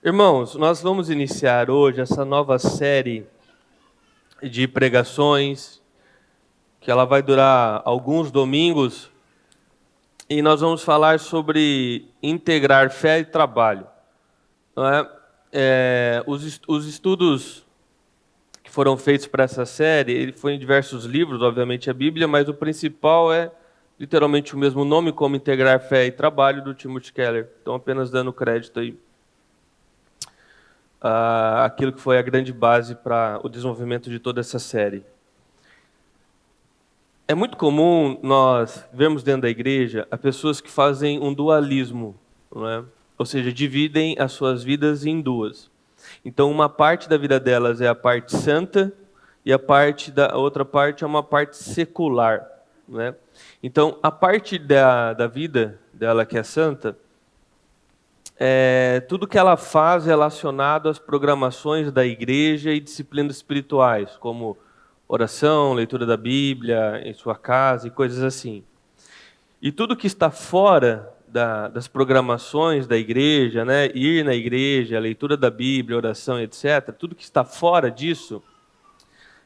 Irmãos, nós vamos iniciar hoje essa nova série de pregações, que ela vai durar alguns domingos, e nós vamos falar sobre integrar fé e trabalho. Não é? Os estudos que foram feitos para essa série, ele foi em diversos livros, obviamente a Bíblia, mas o principal é literalmente o mesmo nome, como integrar fé e trabalho, do Timothy Keller. Então, apenas dando crédito aí aquilo que foi a grande base para o desenvolvimento de toda essa série. É muito comum nós vermos dentro da igreja as pessoas que fazem um dualismo, não é? Ou seja, dividem as suas vidas em duas. Então, uma parte da vida delas é a parte santa e a outra parte é uma parte secular, né? Então, a parte da vida dela que é santa, tudo que ela faz relacionado às programações da igreja e disciplinas espirituais, como oração, leitura da Bíblia em sua casa e coisas assim. E tudo que está fora das programações da igreja, né, ir na igreja, leitura da Bíblia, oração, etc., tudo que está fora disso,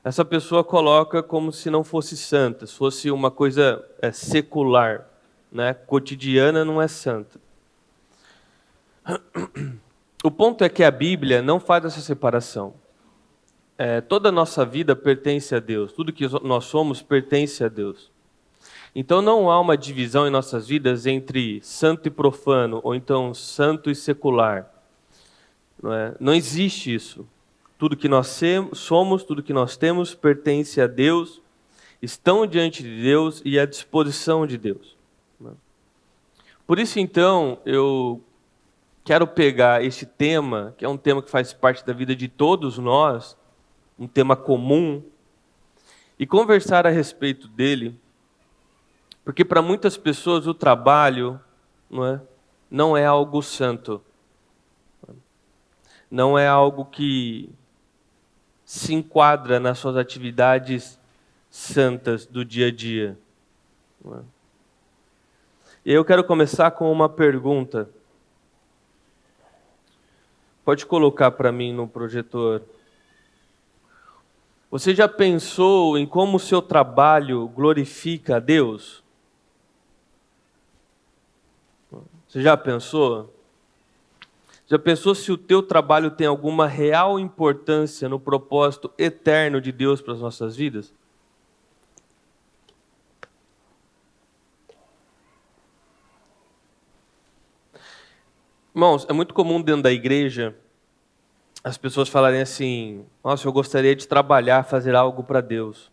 essa pessoa coloca como se não fosse santa, se fosse uma coisa secular, né, cotidiana, não é santa. O ponto é que a Bíblia não faz essa separação. Toda a nossa vida pertence a Deus, tudo que nós somos pertence a Deus. Então não há uma divisão em nossas vidas entre santo e profano, ou então santo e secular. Não é? Não existe isso. Tudo que nós somos, tudo que nós temos pertence a Deus, estão diante de Deus e à disposição de Deus. Por isso então eu quero pegar este tema, que é um tema que faz parte da vida de todos nós, um tema comum, e conversar a respeito dele, porque para muitas pessoas o trabalho não é algo santo, não é algo que se enquadra nas suas atividades santas do dia a dia. E eu quero começar com uma pergunta. Pode colocar para mim no projetor. Você já pensou em como o seu trabalho glorifica a Deus? Você já pensou? Já pensou se o teu trabalho tem alguma real importância no propósito eterno de Deus para as nossas vidas? Irmãos, é muito comum dentro da igreja as pessoas falarem assim: nossa, eu gostaria de trabalhar, fazer algo para Deus.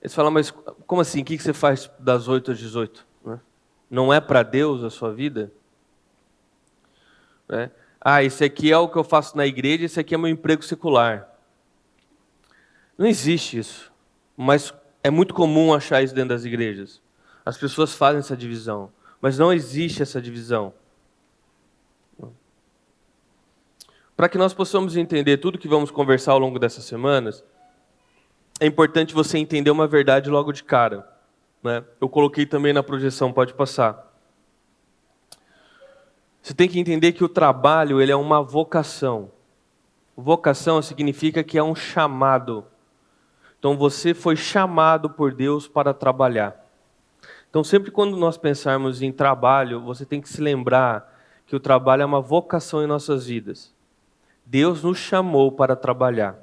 Eles falam: mas como assim? O que você faz das 8 às 18? Não é para Deus a sua vida? Esse aqui é o que eu faço na igreja, esse aqui é meu emprego secular. Não existe isso, mas é muito comum achar isso dentro das igrejas. As pessoas fazem essa divisão, mas não existe essa divisão. Para que nós possamos entender tudo que vamos conversar ao longo dessas semanas, é importante você entender uma verdade logo de cara, né? Eu coloquei também na projeção, pode passar. Você tem que entender que o trabalho ele é uma vocação. Vocação significa que é um chamado. Então você foi chamado por Deus para trabalhar. Então sempre quando nós pensarmos em trabalho, você tem que se lembrar que o trabalho é uma vocação em nossas vidas. Deus nos chamou para trabalhar.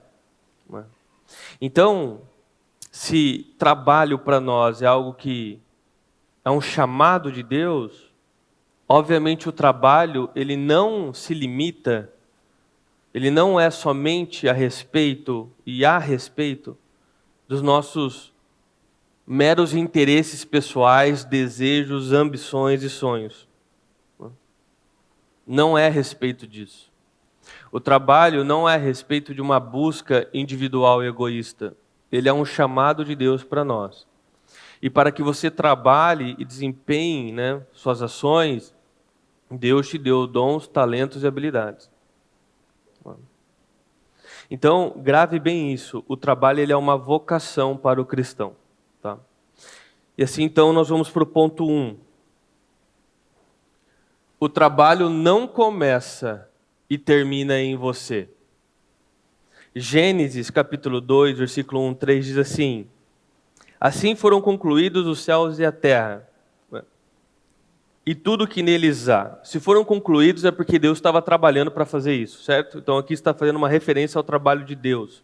Então, se trabalho para nós é algo que é um chamado de Deus, obviamente o trabalho ele não se limita, ele não é somente a respeito dos nossos meros interesses pessoais, desejos, ambições e sonhos. Não é a respeito disso. O trabalho não é a respeito de uma busca individual e egoísta. Ele é um chamado de Deus para nós. E para que você trabalhe e desempenhe, suas ações, Deus te deu dons, talentos e habilidades. Então, grave bem isso. O trabalho ele é uma vocação para o cristão. Tá? E assim, então, nós vamos para o ponto 1. O trabalho não começa e termina em você. Gênesis capítulo 2, versículo 1, 3 diz assim: assim foram concluídos os céus e a terra, e tudo que neles há. Se foram concluídos é porque Deus estava trabalhando para fazer isso, certo? Então aqui está fazendo uma referência ao trabalho de Deus.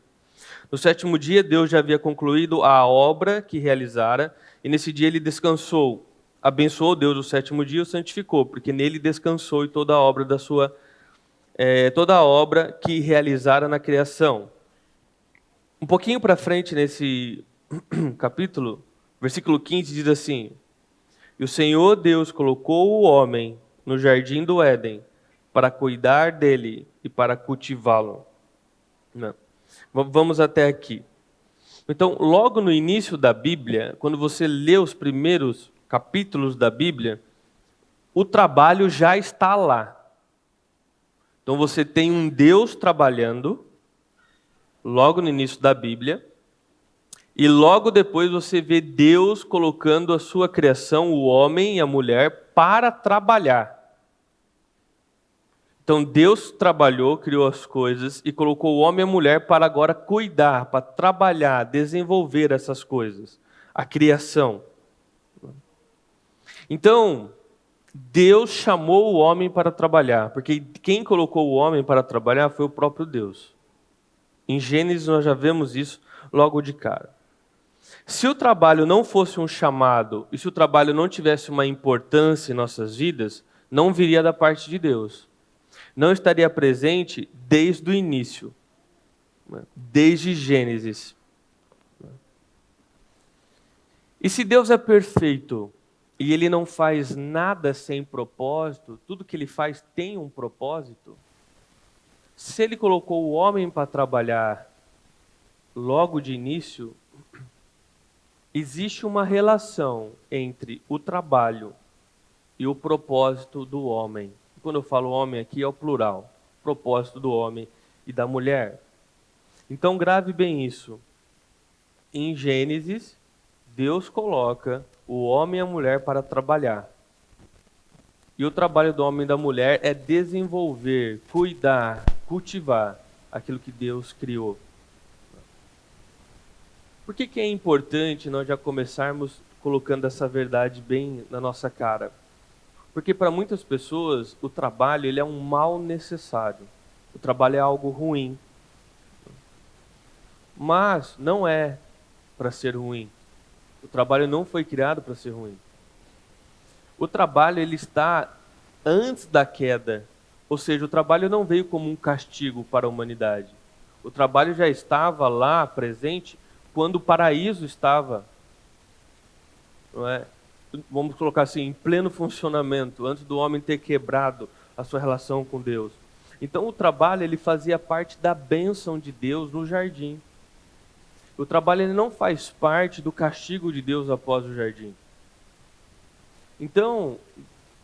No sétimo dia, Deus já havia concluído a obra que realizara, e nesse dia ele descansou. Abençoou Deus o sétimo dia e o santificou, porque nele descansou e toda a obra toda a obra que realizara na criação. Um pouquinho para frente nesse capítulo, versículo 15 diz assim: e o Senhor Deus colocou o homem no jardim do Éden para cuidar dele e para cultivá-lo. Vamos até aqui. Então, logo no início da Bíblia, quando você lê os primeiros capítulos da Bíblia, o trabalho já está lá. Então você tem um Deus trabalhando, logo no início da Bíblia, e logo depois você vê Deus colocando a sua criação, o homem e a mulher, para trabalhar. Então Deus trabalhou, criou as coisas e colocou o homem e a mulher para agora cuidar, para trabalhar, desenvolver essas coisas, a criação. Então, Deus chamou o homem para trabalhar, porque quem colocou o homem para trabalhar foi o próprio Deus. Em Gênesis nós já vemos isso logo de cara. Se o trabalho não fosse um chamado, e se o trabalho não tivesse uma importância em nossas vidas, não viria da parte de Deus. Não estaria presente desde o início, desde Gênesis. E se Deus é perfeito, e Ele não faz nada sem propósito, tudo que Ele faz tem um propósito, se Ele colocou o homem para trabalhar logo de início, existe uma relação entre o trabalho e o propósito do homem. Quando eu falo homem aqui é o plural, propósito do homem e da mulher. Então grave bem isso. Em Gênesis, Deus coloca o homem e a mulher para trabalhar. E o trabalho do homem e da mulher é desenvolver, cuidar, cultivar aquilo que Deus criou. Por que é importante nós já começarmos colocando essa verdade bem na nossa cara? Porque para muitas pessoas o trabalho ele é um mal necessário. O trabalho é algo ruim. Mas não é para ser ruim. O trabalho não foi criado para ser ruim. O trabalho ele está antes da queda. Ou seja, o trabalho não veio como um castigo para a humanidade. O trabalho já estava lá presente quando o paraíso estava, não é? Vamos colocar assim, em pleno funcionamento, antes do homem ter quebrado a sua relação com Deus. Então o trabalho ele fazia parte da bênção de Deus no jardim. O trabalho ele não faz parte do castigo de Deus após o jardim. Então,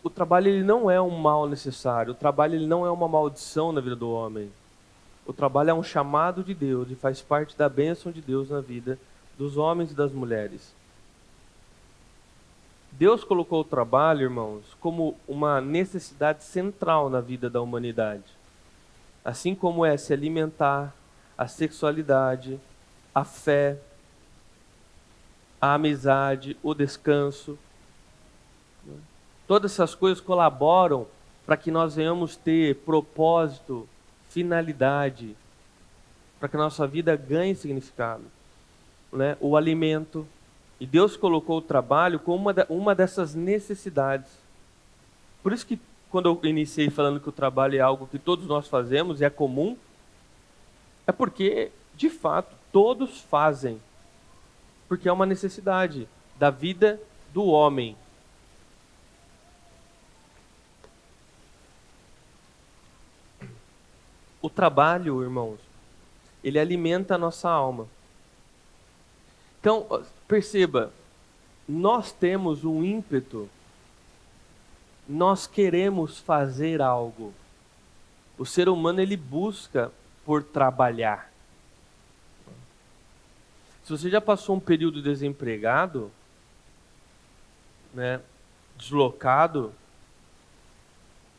o trabalho ele não é um mal necessário, o trabalho ele não é uma maldição na vida do homem. O trabalho é um chamado de Deus e faz parte da bênção de Deus na vida dos homens e das mulheres. Deus colocou o trabalho, irmãos, como uma necessidade central na vida da humanidade. Assim como é se alimentar, a sexualidade, a fé, a amizade, o descanso. Todas essas coisas colaboram para que nós venhamos ter propósito, finalidade, para que a nossa vida ganhe significado, né? O alimento. E Deus colocou o trabalho como uma dessas necessidades. Por isso que quando eu iniciei falando que o trabalho é algo que todos nós fazemos e é comum, é porque, de fato, todos fazem. Porque é uma necessidade da vida do homem. O trabalho, irmãos, ele alimenta a nossa alma. Então, perceba, nós temos um ímpeto, nós queremos fazer algo. O ser humano, ele busca por trabalhar. Se você já passou um período desempregado, né, deslocado,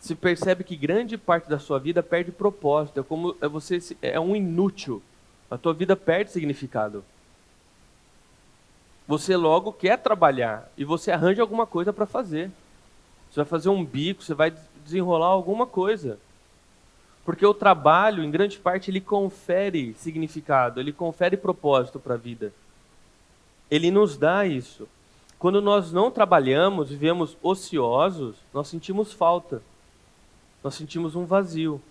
se percebe que grande parte da sua vida perde propósito. É como você é um inútil. A tua vida perde significado. Você logo quer trabalhar e você arranja alguma coisa para fazer. Você vai fazer um bico, você vai desenrolar alguma coisa. Porque o trabalho, em grande parte, ele confere significado, ele confere propósito para a vida. Ele nos dá isso. Quando nós não trabalhamos, vivemos ociosos, nós sentimos falta. Nós sentimos um vazio.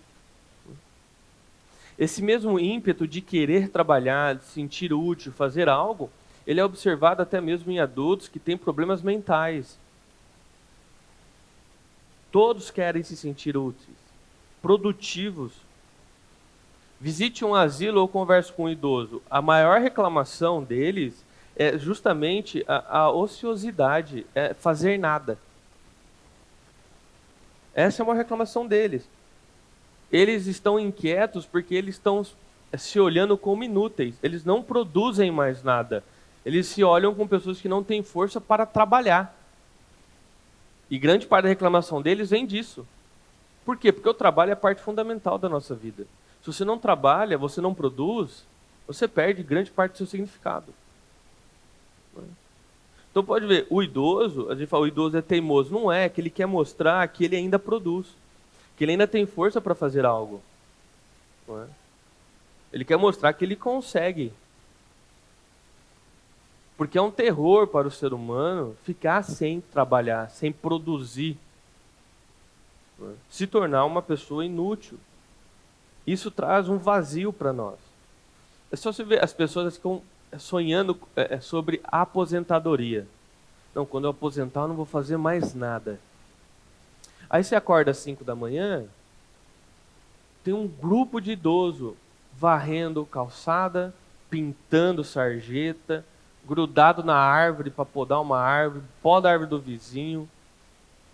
Esse mesmo ímpeto de querer trabalhar, de sentir útil, fazer algo, ele é observado até mesmo em adultos que têm problemas mentais. Todos querem se sentir úteis, produtivos. Visite um asilo ou converse com um idoso. A maior reclamação deles é justamente a ociosidade, é fazer nada. Essa é uma reclamação deles. Eles estão inquietos porque eles estão se olhando como inúteis. Eles não produzem mais nada. Eles se olham com pessoas que não têm força para trabalhar. E grande parte da reclamação deles vem disso. Por quê? Porque o trabalho é a parte fundamental da nossa vida. Se você não trabalha, você não produz, você perde grande parte do seu significado. Então pode ver, o idoso, a gente fala, o idoso é teimoso. Não é, que ele quer mostrar que ele ainda produz. Que ele ainda tem força para fazer algo. Não é? Ele quer mostrar que ele consegue. Porque é um terror para o ser humano ficar sem trabalhar, sem produzir. Não é? Se tornar uma pessoa inútil. Isso traz um vazio para nós. É só você ver, as pessoas ficam sonhando sobre a aposentadoria. Não, quando eu aposentar eu não vou fazer mais nada. Aí você acorda às 5 da manhã, tem um grupo de idoso varrendo calçada, pintando sarjeta, grudado na árvore para podar uma árvore, poda a árvore do vizinho,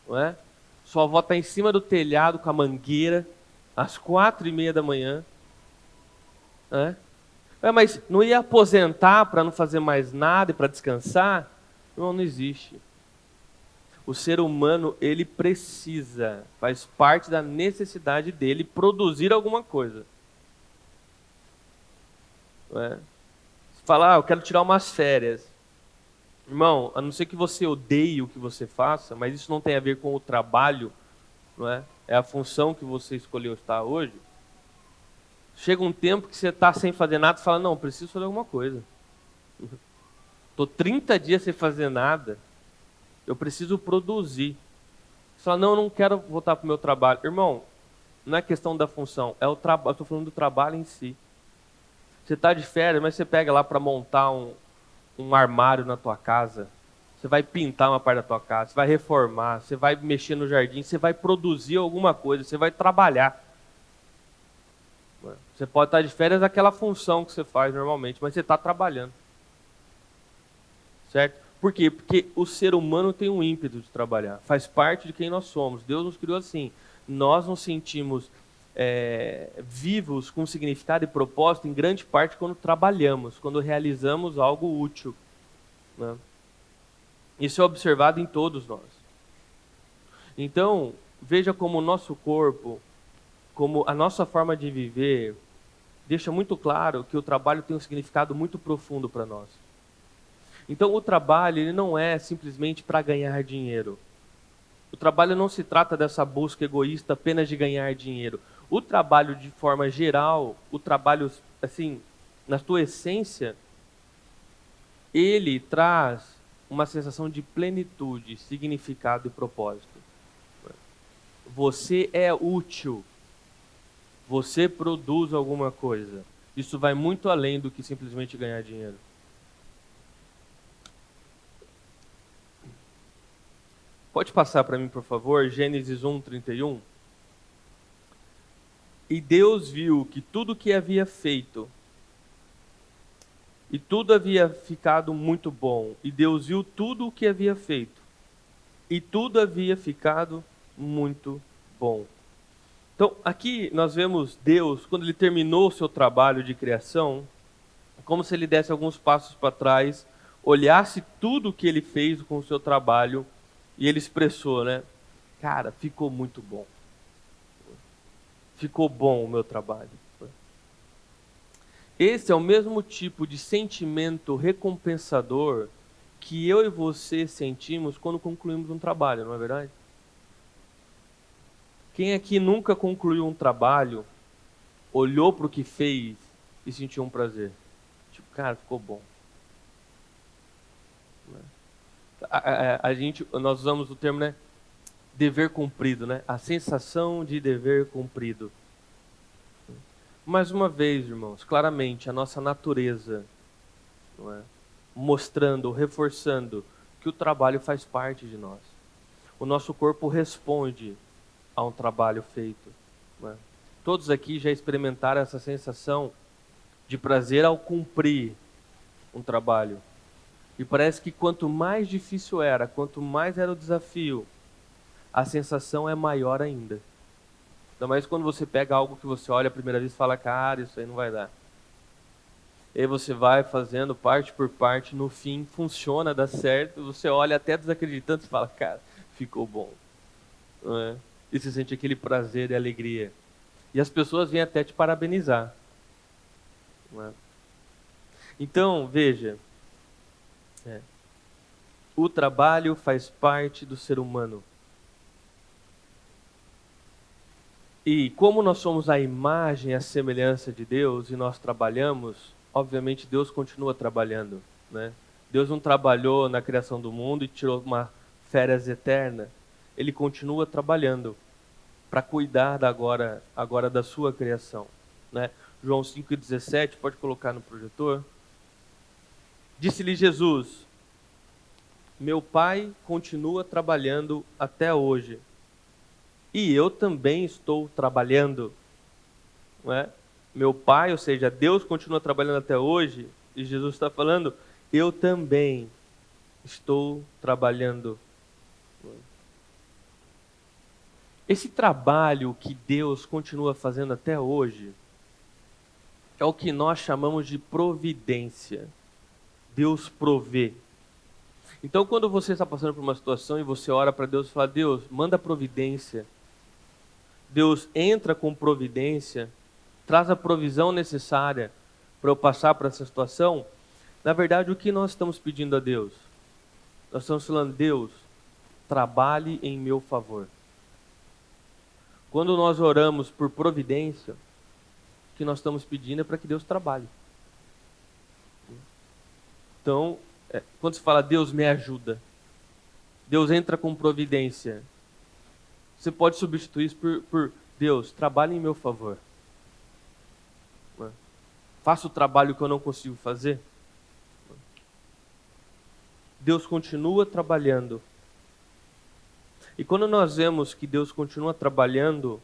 não é? Sua avó está em cima do telhado com a mangueira, às 4:30 da manhã. Não é? Mas não ia aposentar para não fazer mais nada e para descansar? Não existe. O ser humano, ele precisa, faz parte da necessidade dele produzir alguma coisa. Não é? Você fala, eu quero tirar umas férias. Irmão, a não ser que você odeie o que você faça, mas isso não tem a ver com o trabalho, não é? É a função que você escolheu estar hoje. Chega um tempo que você está sem fazer nada e fala, não, preciso fazer alguma coisa. Estou 30 dias sem fazer nada, eu preciso produzir. Você fala, não, eu não quero voltar para o meu trabalho. Irmão, não é questão da função, é o trabalho. Estou falando do trabalho em si. Você está de férias, mas você pega lá para montar um armário na tua casa. Você vai pintar uma parte da tua casa, você vai reformar, você vai mexer no jardim, você vai produzir alguma coisa, você vai trabalhar. Você pode estar de férias daquela função que você faz normalmente, mas você está trabalhando. Certo? Por quê? Porque o ser humano tem um ímpeto de trabalhar. Faz parte de quem nós somos. Deus nos criou assim. Nós nos sentimos vivos com significado e propósito em grande parte quando trabalhamos, quando realizamos algo útil. Né? Isso é observado em todos nós. Então, veja como o nosso corpo, como a nossa forma de viver, deixa muito claro que o trabalho tem um significado muito profundo para nós. Então, o trabalho ele não é simplesmente para ganhar dinheiro. O trabalho não se trata dessa busca egoísta apenas de ganhar dinheiro. O trabalho, de forma geral, o trabalho, assim, na sua essência, ele traz uma sensação de plenitude, significado e propósito. Você é útil. Você produz alguma coisa. Isso vai muito além do que simplesmente ganhar dinheiro. Pode passar para mim, por favor, Gênesis 1:31. E Deus viu que tudo que havia feito, e tudo havia ficado muito bom. E Deus viu tudo o que havia feito, e tudo havia ficado muito bom. Então, aqui nós vemos Deus, quando ele terminou o seu trabalho de criação, como se ele desse alguns passos para trás, olhasse tudo o que ele fez com o seu trabalho, e ele expressou, né? Cara, ficou muito bom. ficou bom o meu trabalho. Esse é o mesmo tipo de sentimento recompensador que eu e você sentimos quando concluímos um trabalho, não é verdade? Quem aqui nunca concluiu um trabalho, olhou para o que fez e sentiu um prazer? Tipo, cara, ficou bom. Nós usamos o termo, né? Dever cumprido, né? A sensação de dever cumprido. Mais uma vez, irmãos, claramente a nossa natureza, não é? Mostrando, reforçando que o trabalho faz parte de nós. O nosso corpo responde a um trabalho feito. Não é? Todos aqui já experimentaram essa sensação de prazer ao cumprir um trabalho. E parece que quanto mais difícil era, quanto mais era o desafio, a sensação é maior ainda. Ainda mais quando você pega algo que você olha a primeira vez e fala, cara, isso aí não vai dar. E aí você vai fazendo parte por parte, no fim funciona, dá certo, você olha até desacreditando e fala, cara, ficou bom. Não é? E você sente aquele prazer e alegria. E as pessoas vêm até te parabenizar. Não é? Então, veja, o trabalho faz parte do ser humano. E como nós somos a imagem e a semelhança de Deus e nós trabalhamos, obviamente Deus continua trabalhando, né? Deus não trabalhou na criação do mundo e tirou uma férias eterna. Ele continua trabalhando para cuidar agora da sua criação, né? João 5,17, pode colocar no projetor. Disse-lhe Jesus: meu Pai continua trabalhando até hoje. E eu também estou trabalhando, não é? Meu Pai, ou seja, Deus continua trabalhando até hoje, e Jesus está falando, eu também estou trabalhando. Esse trabalho que Deus continua fazendo até hoje é o que nós chamamos de providência. Deus provê. Então, quando você está passando por uma situação e você ora para Deus e fala, Deus, manda providência. Deus entra com providência, traz a provisão necessária para eu passar por essa situação. Na verdade, o que nós estamos pedindo a Deus? Nós estamos falando, Deus, trabalhe em meu favor. Quando nós oramos por providência, o que nós estamos pedindo é para que Deus trabalhe. Então, quando se fala, Deus me ajuda, Deus entra com providência, você pode substituir isso por Deus, trabalhe em meu favor. Faça o trabalho que eu não consigo fazer. Deus continua trabalhando. E quando nós vemos que Deus continua trabalhando,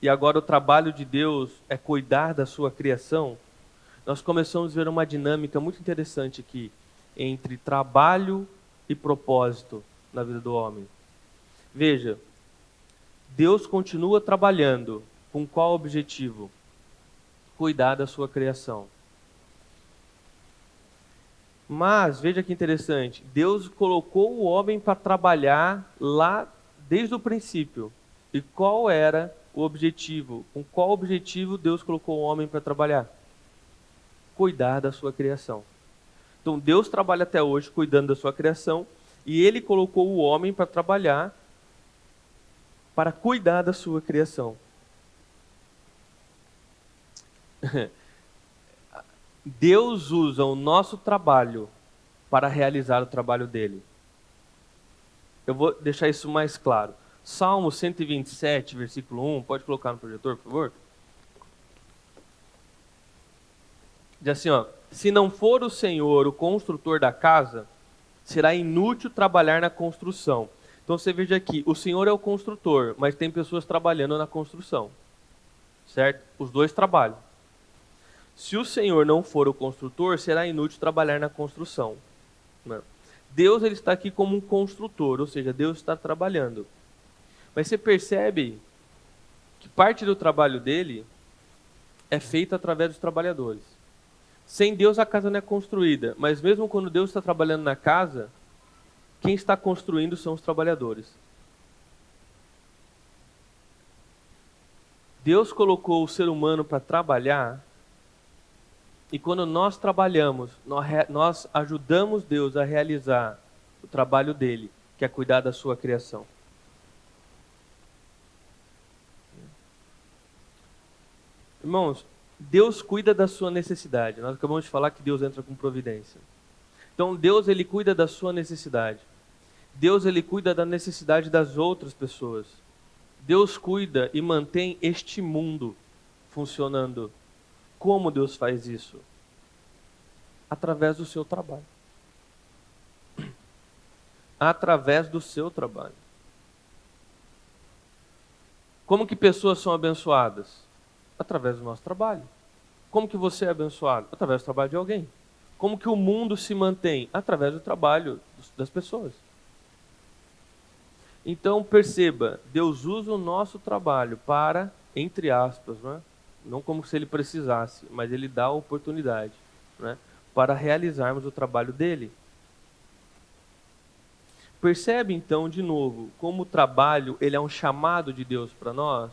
e agora o trabalho de Deus é cuidar da sua criação, nós começamos a ver uma dinâmica muito interessante aqui, entre trabalho e propósito na vida do homem. Veja, Deus continua trabalhando, com qual objetivo? Cuidar da sua criação. Mas, veja que interessante, Deus colocou o homem para trabalhar lá desde o princípio. E qual era o objetivo? Com qual objetivo Deus colocou o homem para trabalhar? Cuidar da sua criação. Então, Deus trabalha até hoje cuidando da sua criação, e Ele colocou o homem para trabalhar, para cuidar da sua criação. Deus usa o nosso trabalho para realizar o trabalho dele. Eu vou deixar isso mais claro. Salmo 127, versículo 1, pode colocar no projetor, por favor? Diz assim, ó, se não for o Senhor o construtor da casa, será inútil trabalhar na construção. Então você veja aqui, o Senhor é o construtor, mas tem pessoas trabalhando na construção. Certo? Os dois trabalham. Se o Senhor não for o construtor, será inútil trabalhar na construção. Não. Deus ele está aqui como um construtor, ou seja, Deus está trabalhando. Mas você percebe que parte do trabalho dele é feita através dos trabalhadores. Sem Deus a casa não é construída, mas mesmo quando Deus está trabalhando na casa, quem está construindo são os trabalhadores. Deus colocou o ser humano para trabalhar, e quando nós trabalhamos, nós ajudamos Deus a realizar o trabalho dele, que é cuidar da sua criação. Irmãos, Deus cuida da sua necessidade. Nós acabamos de falar que Deus entra com providência. Então Deus, ele cuida da sua necessidade. Deus, ele cuida da necessidade das outras pessoas. Deus cuida e mantém este mundo funcionando. Como Deus faz isso? Através do seu trabalho. Através do seu trabalho. Como que pessoas são abençoadas? Através do nosso trabalho. Como que você é abençoado? Através do trabalho de alguém. Como que o mundo se mantém? Através do trabalho das pessoas. Então perceba, Deus usa o nosso trabalho para, entre aspas, não como se ele precisasse, mas ele dá a oportunidade, para realizarmos o trabalho dele. Percebe então, de novo, como o trabalho ele é um chamado de Deus para nós?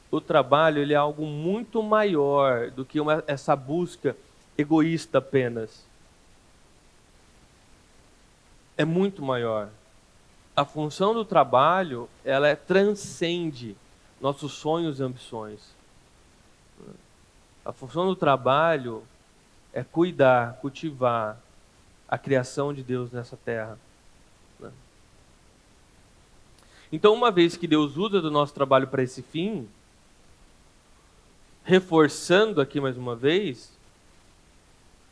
O trabalho ele é algo muito maior do que essa busca egoísta apenas. É muito maior. A função do trabalho, ela transcende nossos sonhos e ambições. A função do trabalho é cuidar, cultivar a criação de Deus nessa terra. Então, uma vez que Deus usa do nosso trabalho para esse fim, reforçando aqui mais uma vez,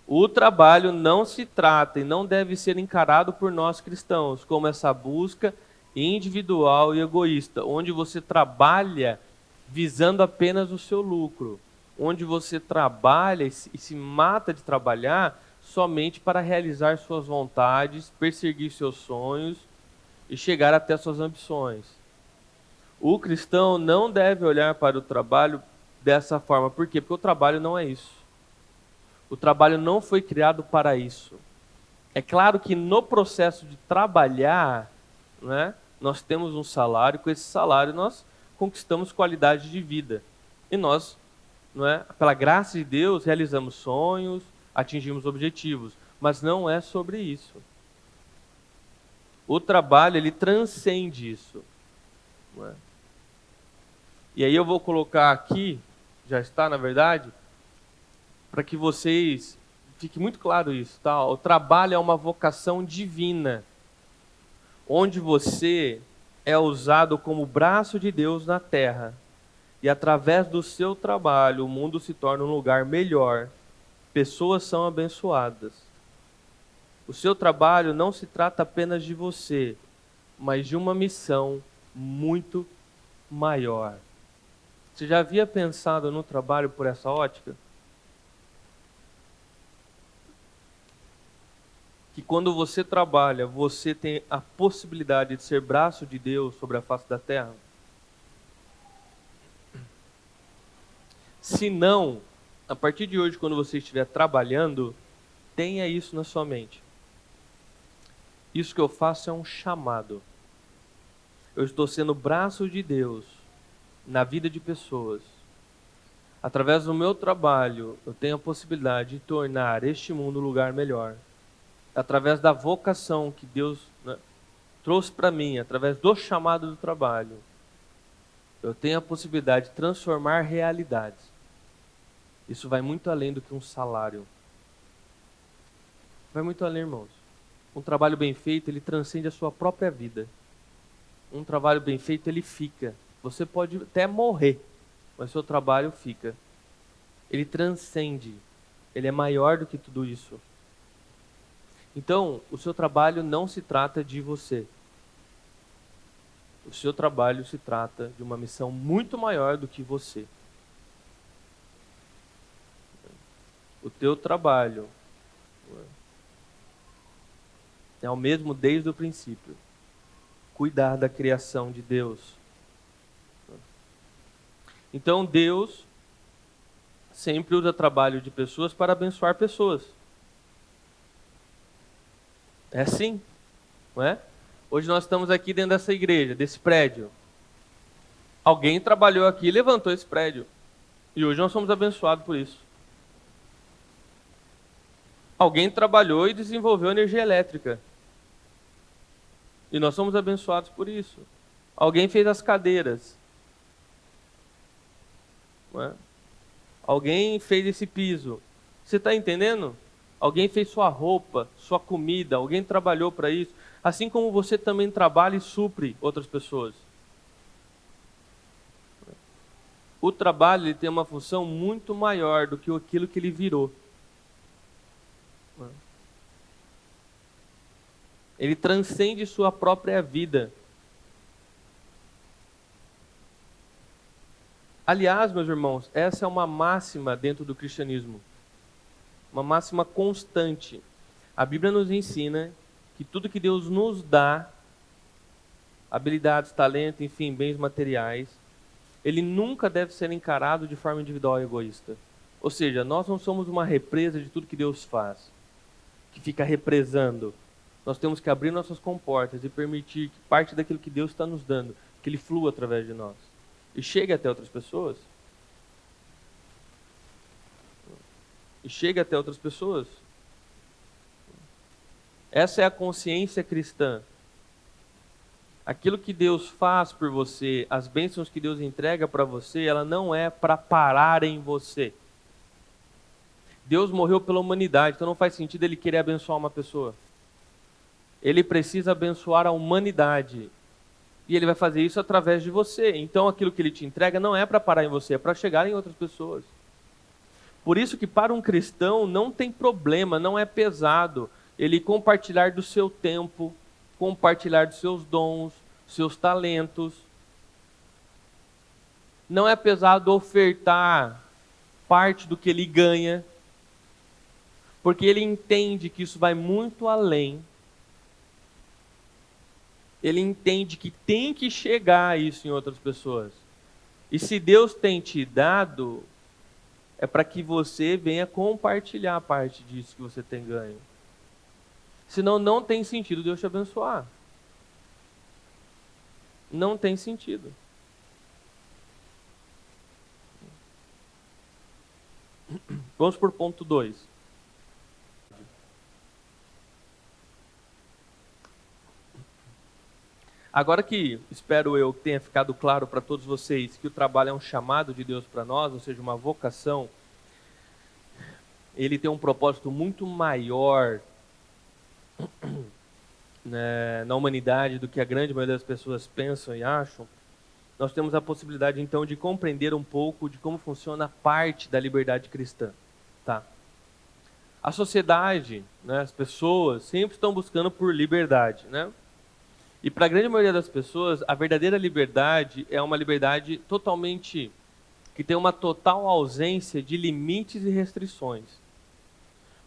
o trabalho não se trata e não deve ser encarado por nós cristãos como essa busca individual e egoísta, onde você trabalha visando apenas o seu lucro, onde você trabalha e se mata de trabalhar somente para realizar suas vontades, perseguir seus sonhos e chegar até suas ambições. O cristão não deve olhar para o trabalho dessa forma. Por quê? Porque o trabalho não é isso. O trabalho não foi criado para isso. É claro que no processo de trabalhar, nós temos um salário, com esse salário nós conquistamos qualidade de vida. E nós, pela graça de Deus, realizamos sonhos, atingimos objetivos. Mas não é sobre isso. O trabalho, ele transcende isso. E aí eu vou colocar aqui, já está na verdade, para que vocês, fique muito claro isso, tá? O trabalho é uma vocação divina, onde você é usado como braço de Deus na terra, e através do seu trabalho o mundo se torna um lugar melhor, pessoas são abençoadas. O seu trabalho não se trata apenas de você, mas de uma missão muito maior. Você já havia pensado no trabalho por essa ótica? Que quando você trabalha, você tem a possibilidade de ser braço de Deus sobre a face da terra? Se não, a partir de hoje, quando você estiver trabalhando, tenha isso na sua mente. Isso que eu faço é um chamado. Eu estou sendo braço de Deus na vida de pessoas. Através do meu trabalho, eu tenho a possibilidade de tornar este mundo um lugar melhor. Através da vocação que Deus trouxe para mim, através do chamado do trabalho, eu tenho a possibilidade de transformar realidades. Isso vai muito além do que um salário. Vai muito além, irmãos. Um trabalho bem feito, ele transcende a sua própria vida. Um trabalho bem feito, ele fica. Você pode até morrer, mas seu trabalho fica. Ele transcende. Ele é maior do que tudo isso. Então, o seu trabalho não se trata de você. O seu trabalho se trata de uma missão muito maior do que você. O teu trabalho é o mesmo desde o princípio. Cuidar da criação de Deus. Então Deus sempre usa trabalho de pessoas para abençoar pessoas. É assim, não é? Hoje nós estamos aqui dentro dessa igreja, desse prédio. Alguém trabalhou aqui e levantou esse prédio. E hoje nós somos abençoados por isso. Alguém trabalhou e desenvolveu energia elétrica. E nós somos abençoados por isso. Alguém fez as cadeiras. Não é? Alguém fez esse piso. Você está entendendo? Alguém fez sua roupa, sua comida. Alguém trabalhou para isso. Assim como você também trabalha e supre outras pessoas. O trabalho ele tem uma função muito maior do que aquilo que ele virou. Ele transcende sua própria vida. Aliás, meus irmãos, essa é uma máxima dentro do cristianismo. Uma máxima constante. A Bíblia nos ensina que tudo que Deus nos dá, habilidades, talento, enfim, bens materiais, ele nunca deve ser encarado de forma individual e egoísta. Ou seja, nós não somos uma represa de tudo que Deus faz, que fica represando. Nós temos que abrir nossas comportas e permitir que parte daquilo que Deus está nos dando, que ele flua através de nós. E chegue até outras pessoas. E chegue até outras pessoas. Essa é a consciência cristã. Aquilo que Deus faz por você, as bênçãos que Deus entrega para você, ela não é para parar em você. Deus morreu pela humanidade, então não faz sentido ele querer abençoar uma pessoa. Ele precisa abençoar a humanidade. E ele vai fazer isso através de você. Então aquilo que ele te entrega não é para parar em você, é para chegar em outras pessoas. Por isso que para um cristão não tem problema, não é pesado ele compartilhar do seu tempo, compartilhar dos seus dons, seus talentos. Não é pesado ofertar parte do que ele ganha, porque ele entende que isso vai muito além. Ele entende que tem que chegar isso em outras pessoas. E se Deus tem te dado, é para que você venha compartilhar parte disso que você tem ganho. Senão não tem sentido Deus te abençoar. Não tem sentido. Vamos por ponto 2. Agora que, espero eu, que tenha ficado claro para todos vocês que o trabalho é um chamado de Deus para nós, ou seja, uma vocação, ele tem um propósito muito maior, né, na humanidade do que a grande maioria das pessoas pensam e acham. Nós temos a possibilidade, então, de compreender um pouco de como funciona a parte da liberdade cristã. Tá? A sociedade, né, as pessoas, sempre estão buscando por liberdade, né? E para a grande maioria das pessoas, a verdadeira liberdade é uma liberdade totalmente, que tem uma total ausência de limites e restrições.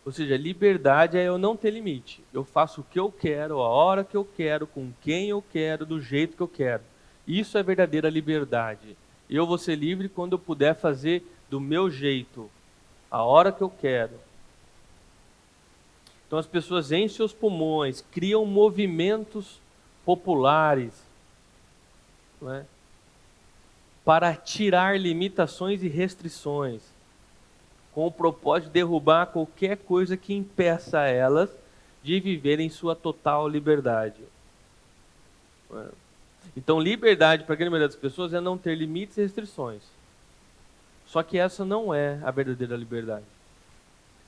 Ou seja, liberdade é eu não ter limite. Eu faço o que eu quero, a hora que eu quero, com quem eu quero, do jeito que eu quero. Isso é verdadeira liberdade. Eu vou ser livre quando eu puder fazer do meu jeito, a hora que eu quero. Então as pessoas enchem os pulmões, criam movimentos populares, não é? Para tirar limitações e restrições, com o propósito de derrubar qualquer coisa que impeça elas de viverem sua total liberdade. Não é? Então, liberdade para a grande maioria das pessoas é não ter limites e restrições. Só que essa não é a verdadeira liberdade.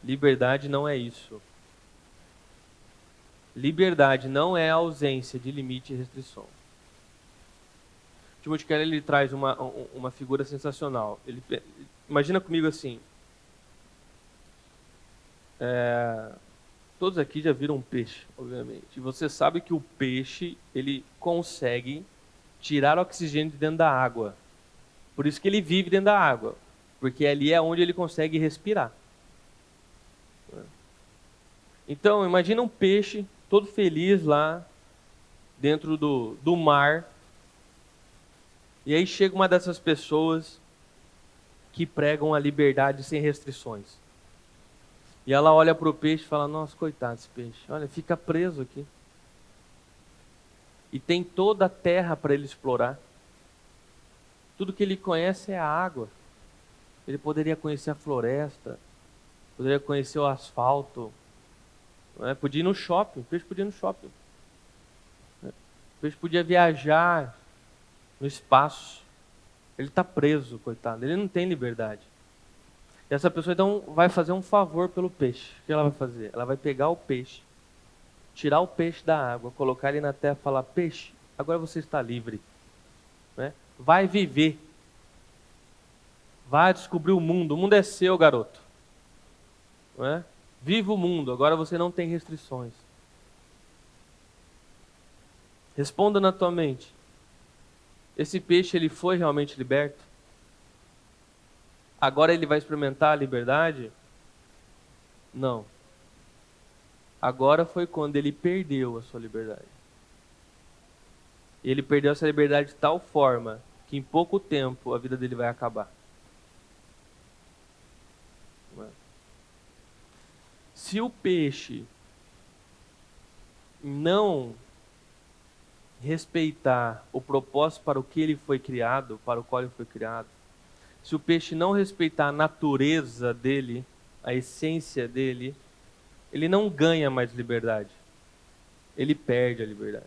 Liberdade não é isso. Liberdade não é a ausência de limite e restrição. Timothy Keller ele traz uma figura sensacional. Imagina comigo assim. Todos aqui já viram um peixe, obviamente. E você sabe que o peixe ele consegue tirar oxigênio de dentro da água. Por isso que ele vive dentro da água. Porque ali é onde ele consegue respirar. Então, imagina um peixe todo feliz lá dentro do mar. E aí chega uma dessas pessoas que pregam a liberdade sem restrições. E ela olha para o peixe e fala, nossa, coitado desse peixe. Olha, fica preso aqui. E tem toda a terra para ele explorar. Tudo que ele conhece é a água. Ele poderia conhecer a floresta, poderia conhecer o asfalto, não é? Podia ir no shopping, o peixe podia ir no shopping. O peixe podia viajar no espaço. Ele está preso, coitado, ele não tem liberdade. E essa pessoa então vai fazer um favor pelo peixe. O que ela vai fazer? Ela vai pegar o peixe, tirar o peixe da água, colocar ele na terra e falar: peixe, agora você está livre. Né? Vai viver. Vai descobrir o mundo é seu, garoto. Não é? Viva o mundo, agora você não tem restrições. Responda na tua mente. Esse peixe, ele foi realmente liberto? Agora ele vai experimentar a liberdade? Não. Agora foi quando ele perdeu a sua liberdade. E ele perdeu essa liberdade de tal forma que em pouco tempo a vida dele vai acabar. Se o peixe não respeitar o propósito para o que ele foi criado, para o qual ele foi criado, se o peixe não respeitar a natureza dele, a essência dele, ele não ganha mais liberdade. Ele perde a liberdade.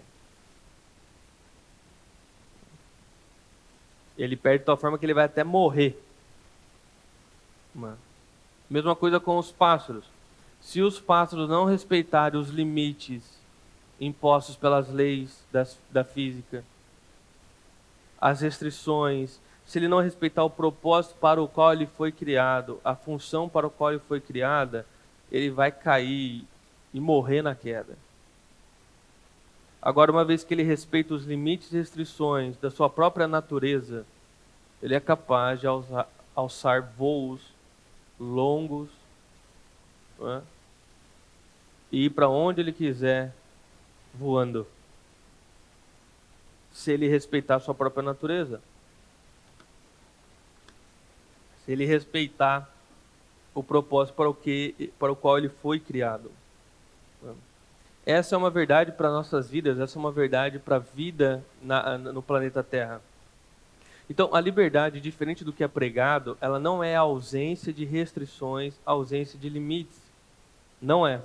Ele perde de tal forma que ele vai até morrer. Mesma coisa com os pássaros. Se os pássaros não respeitarem os limites impostos pelas leis da física, as restrições, se ele não respeitar o propósito para o qual ele foi criado, a função para o qual ele foi criada, ele vai cair e morrer na queda. Agora, uma vez que ele respeita os limites e restrições da sua própria natureza, ele é capaz de alçar voos longos, não é? E ir para onde ele quiser voando, se ele respeitar a sua própria natureza. Se ele respeitar o propósito para o qual ele foi criado. Essa é uma verdade para nossas vidas, essa é uma verdade para a vida no planeta Terra. Então, a liberdade, diferente do que é pregado, ela não é a ausência de restrições, a ausência de limites. Não é.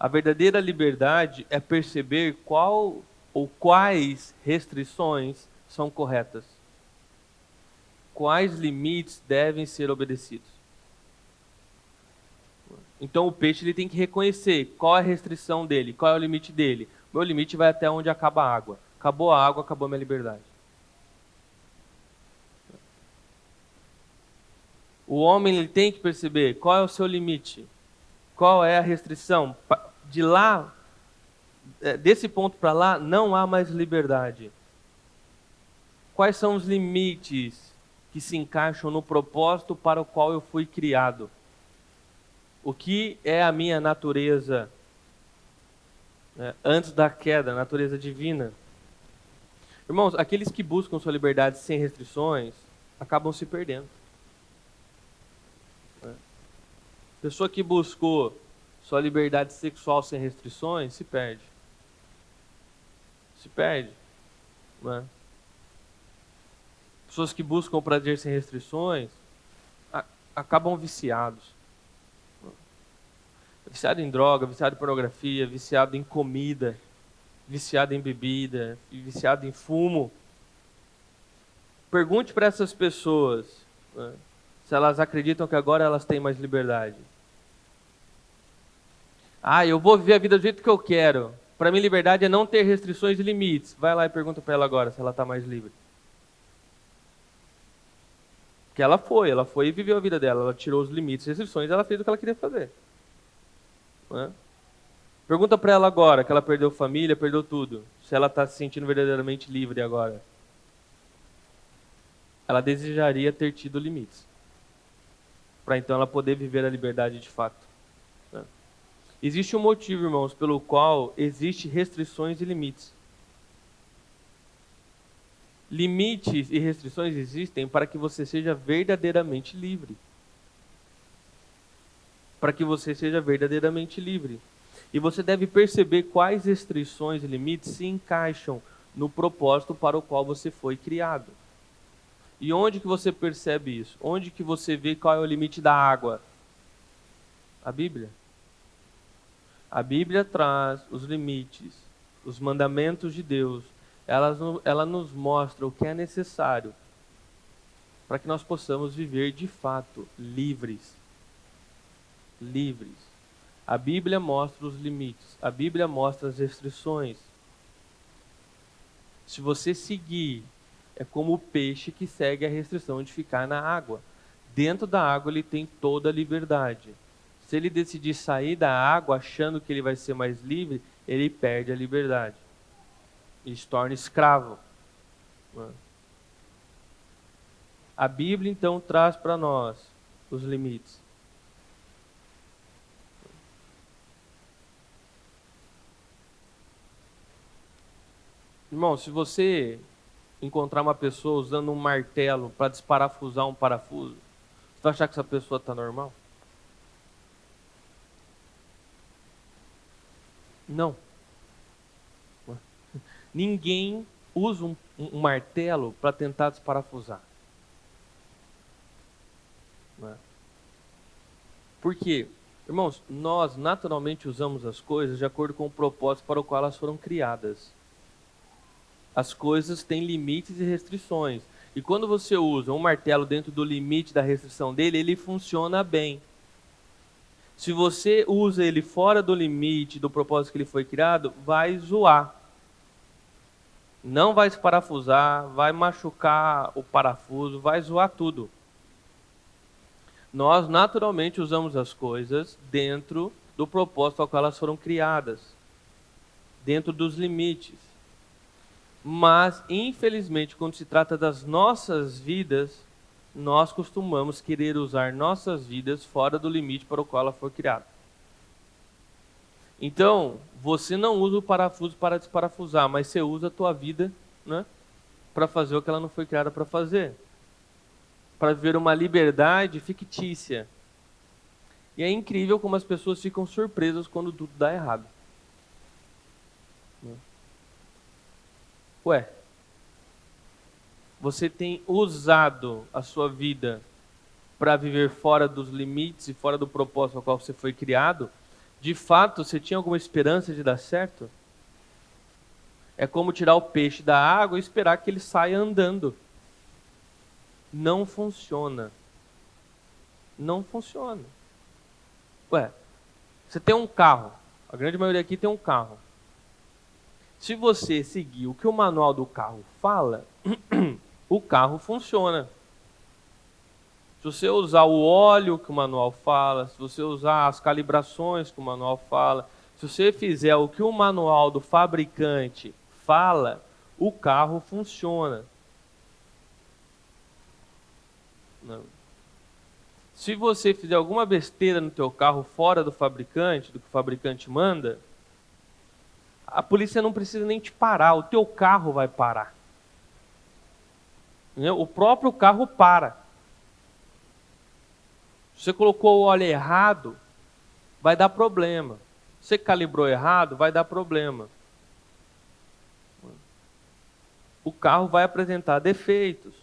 A verdadeira liberdade é perceber qual ou quais restrições são corretas. Quais limites devem ser obedecidos. Então o peixe ele tem que reconhecer qual é a restrição dele, qual é o limite dele. Meu limite vai até onde acaba a água. Acabou a água, acabou a minha liberdade. O homem ele tem que perceber qual é o seu limite, qual é a restrição. De lá, desse ponto para lá, não há mais liberdade. Quais são os limites que se encaixam no propósito para o qual eu fui criado? O que é a minha natureza antes da queda, a natureza divina? Irmãos, aqueles que buscam sua liberdade sem restrições acabam se perdendo. Pessoa que buscou sua liberdade sexual sem restrições se perde. Se perde. Não é? Pessoas que buscam prazer sem restrições acabam viciados. Viciado em droga, viciado em pornografia, viciado em comida, viciado em bebida, viciado em fumo. Pergunte para essas pessoas, né, se elas acreditam que agora elas têm mais liberdade. Eu vou viver a vida do jeito que eu quero. Para mim, liberdade é não ter restrições e limites. Vai lá e pergunta para ela agora se ela está mais livre. Porque ela foi e viveu a vida dela. Ela tirou os limites e restrições e ela fez o que ela queria fazer. Né? Pergunta para ela agora, que ela perdeu família, perdeu tudo, se ela está se sentindo verdadeiramente livre agora. Ela desejaria ter tido limites, para então ela poder viver a liberdade de fato. Né? Existe um motivo, irmãos, pelo qual existem restrições e limites. Limites e restrições existem para que você seja verdadeiramente livre. Para que você seja verdadeiramente livre. E você deve perceber quais restrições e limites se encaixam no propósito para o qual você foi criado. E onde que você percebe isso? Onde que você vê qual é o limite da água? A Bíblia. A Bíblia traz os limites, os mandamentos de Deus. Ela nos mostra o que é necessário para que nós possamos viver de fato livres. Livres. A Bíblia mostra os limites. A Bíblia mostra as restrições. Se você seguir, é como o peixe que segue a restrição de ficar na água. Dentro da água ele tem toda a liberdade. Se ele decidir sair da água achando que ele vai ser mais livre, ele perde a liberdade. Ele se torna escravo. A Bíblia então traz para nós os limites. Irmão, se você encontrar uma pessoa usando um martelo para desparafusar um parafuso, você vai achar que essa pessoa está normal? Não. Ninguém usa um martelo para tentar desparafusar. Por quê? Irmãos, nós naturalmente usamos as coisas de acordo com o propósito para o qual elas foram criadas. As coisas têm limites e restrições. E quando você usa um martelo dentro do limite da restrição dele, ele funciona bem. Se você usa ele fora do limite do propósito que ele foi criado, vai zoar. Não vai se parafusar, vai machucar o parafuso, vai zoar tudo. Nós naturalmente usamos as coisas dentro do propósito ao qual elas foram criadas, dentro dos limites. Mas, infelizmente, quando se trata das nossas vidas, nós costumamos querer usar nossas vidas fora do limite para o qual ela foi criada. Então, você não usa o parafuso para desparafusar, mas você usa a tua vida, né, para fazer o que ela não foi criada para fazer. Para viver uma liberdade fictícia. E é incrível como as pessoas ficam surpresas quando tudo dá errado. Ué, você tem usado a sua vida para viver fora dos limites e fora do propósito ao qual você foi criado? De fato, você tinha alguma esperança de dar certo? É como tirar o peixe da água e esperar que ele saia andando. Não funciona. Não funciona. Ué, você tem um carro. A grande maioria aqui tem um carro. Se você seguir o que o manual do carro fala, o carro funciona. Se você usar o óleo que o manual fala, se você usar as calibrações que o manual fala, se você fizer o que o manual do fabricante fala, o carro funciona. Não. Se você fizer alguma besteira no teu carro fora do fabricante, do que o fabricante manda, a polícia não precisa nem te parar, o teu carro vai parar. Entendeu? O próprio carro para. Se você colocou o óleo errado, vai dar problema. Se você calibrou errado, vai dar problema. O carro vai apresentar defeitos.